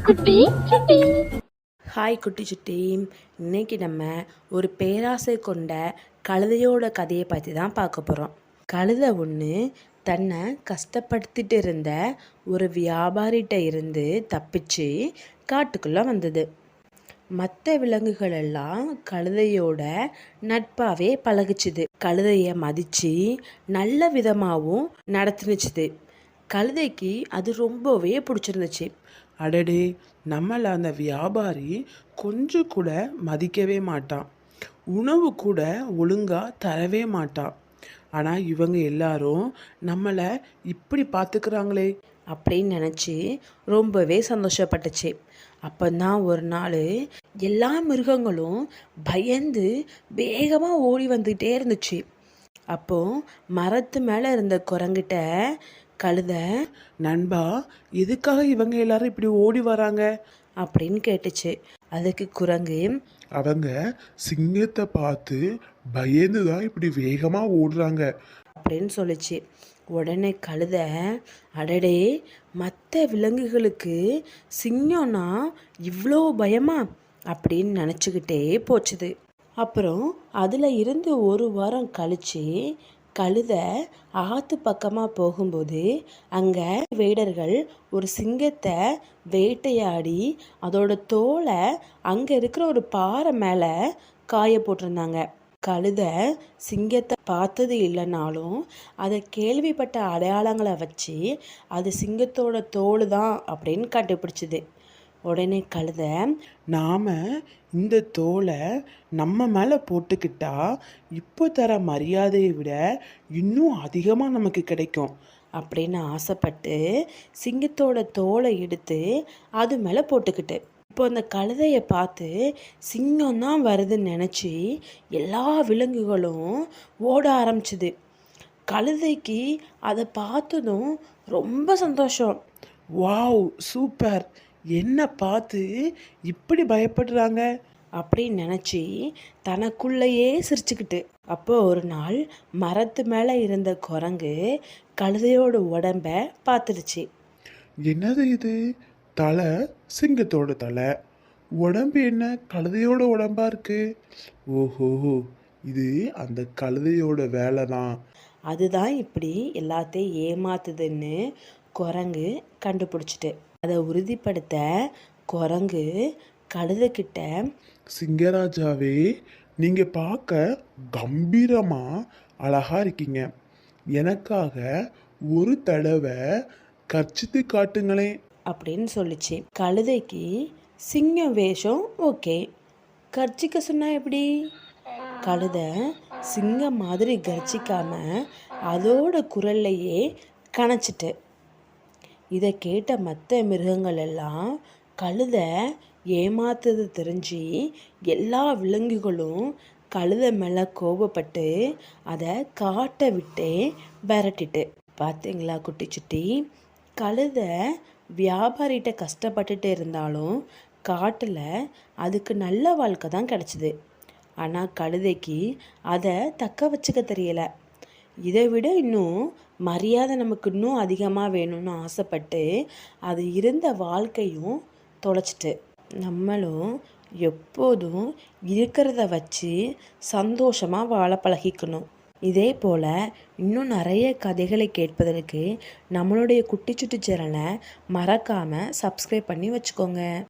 குட்டி சுட்டி. ஹாய் குட்டி சுட்டி. இன்னைக்கு நம்ம ஒரு பேராசை கொண்ட கழுதையோட கதையை பற்றி தான் பார்க்க போகிறோம். கழுதை ஒன்று தன்னை கஷ்டப்படுத்திட்டு இருந்த ஒரு வியாபாரிகிட்ட இருந்து தப்பிச்சு காட்டுக்குள்ளே வந்தது. மற்ற விலங்குகள் எல்லாம் கழுதையோட நட்பாகவே பழகுச்சுது. கழுதையை மதித்து நல்ல விதமாகவும் நடத்துனுச்சுது. கழுதைக்கு அது ரொம்பவே பிடிச்சிருந்துச்சு. அடடே, நம்மளை அந்த வியாபாரி கொஞ்சம் கூட மதிக்கவே மாட்டான், உணவு கூட ஒழுங்காக தரவே மாட்டான். ஆனால் இவங்க எல்லாரும் நம்மளை இப்படி பார்த்துக்கிறாங்களே அப்படின்னு நினச்சி ரொம்பவே சந்தோஷப்பட்டுச்சு. அப்போதான் ஒரு நாள் எல்லா மிருகங்களும் பயந்து வேகமாக ஓடி வந்துக்கிட்டே இருந்துச்சு. அப்போது மரத்து மேலே இருந்த குரங்கிட்ட கழுதை, நண்பா, எதுக்காக இவங்க எல்லாரும் இப்படி ஓடி வராங்க அப்படின்னு கேட்டுச்சு. அதுக்கு குரங்கு, அவங்க சிங்கத்தை பார்த்து பயந்து தான் இப்படி வேகமாக ஓடுறாங்க அப்படின்னு சொல்லிச்சு. உடனே கழுதை, அடடே, மற்ற விலங்குகளுக்கு சிங்கம்னா இவ்வளோ பயமா அப்படின்னு நினச்சிக்கிட்டே போச்சுது. அப்புறம் அதில் இருந்து ஒரு வாரம் கழித்து கழுதை ஆற்று பக்கமாக போகும்போது அங்கே வேடர்கள் ஒரு சிங்கத்தை வேட்டையாடி அதோட தோலை அங்கே இருக்கிற ஒரு பாறை மேலே காய போட்டிருந்தாங்க. கழுதை சிங்கத்தை பார்த்தது இல்லைனாலும் அதை கேள்விப்பட்ட அடையாளங்களை வச்சு அது சிங்கத்தோட தோல் தான் அப்படின்னு கண்டுபிடிச்சிது. உடனே கழுதை, நாம் இந்த தோலை நம்ம மேலே போட்டுக்கிட்டா இப்போ தர மரியாதையை விட இன்னும் அதிகமாக நமக்கு கிடைக்கும் அப்படின்னு ஆசைப்பட்டு சிங்கத்தோட தோலை எடுத்து அது மேலே போட்டுக்கிட்டு, இப்போ அந்த கழுதையை பார்த்து சிங்கம் தான் வருதுன்னு நினச்சி எல்லா விலங்குகளும் ஓட ஆரம்பிச்சுது. கழுதைக்கு அதை பார்த்ததும் ரொம்ப சந்தோஷம். வாவ், சூப்பர், என்ன பார்த்து இப்படி பயப்படுறாங்க அப்படின்னு நினச்சி தனக்குள்ளேயே சிரிச்சுக்கிட்டு. அப்போ ஒரு நாள் மரத்து மேலே இருந்த குரங்கு கழுதையோட உடம்ப பார்த்துருச்சு. என்னது இது? தலை சிங்கத்தோட தலை, உடம்பு என்ன கழுதையோட உடம்பா இருக்கு? ஓஹோ, இது அந்த கழுதையோட வேலை தான். அதுதான் இப்படி எல்லாத்தையும் ஏமாத்துதுன்னு குரங்கு கண்டுபிடிச்சிட்டு அதை உறுதிப்படுத்த குரங்கு கழுதைக்கிட்ட, சிங்கராஜாவே, நீங்க பார்க்க கம்பீரமா அழகா இருக்கீங்க. எனக்காக ஒரு தடவை கர்ச்சித்து காட்டுங்களேன் அப்படின்னு சொல்லிச்சு. கழுதைக்கு சிங்கம் வேஷம் ஓகே, கர்ச்சிக்க சொன்னா எப்படி? கழுதை சிங்கம் மாதிரி கர்ச்சிக்காம அதோட குரல்லையே கணச்சிட்டு. இதை கேட்ட மற்ற மிருகங்கள் எல்லாம் கழுதை ஏமாத்துறது தெரிஞ்சு எல்லா விலங்குகளும் கழுதை மேலே கோபப்பட்டு அதை காட்டை விட்டே விரட்டிட்டு. பார்த்தீங்களா குட்டி சுட்டி, கழுதை வியாபாரிகிட்ட கஷ்டப்பட்டுட்டு இருந்தாலும் காட்டில் அதுக்கு நல்ல வாழ்க்கை தான் கிடச்சிது. ஆனால் கழுதைக்கு அதை தக்க வச்சுக்க தெரியலை. இதை விட இன்னும் மரியாதை நமக்கு இன்னும் அதிகமாக வேணும்னு ஆசைப்பட்டு அது இருந்த வாழ்க்கையும் தொலைச்சிட்டு. நம்மளும் எப்போதும் இருக்கிறத வச்சு சந்தோஷமாக வாழ பழகிக்கணும். இதே போல் இன்னும் நிறைய கதைகளை கேட்பதற்கு நம்மளுடைய குட்டி சுட்டி சேனலை மறக்காமல் சப்ஸ்கிரைப் பண்ணி வச்சுக்கோங்க.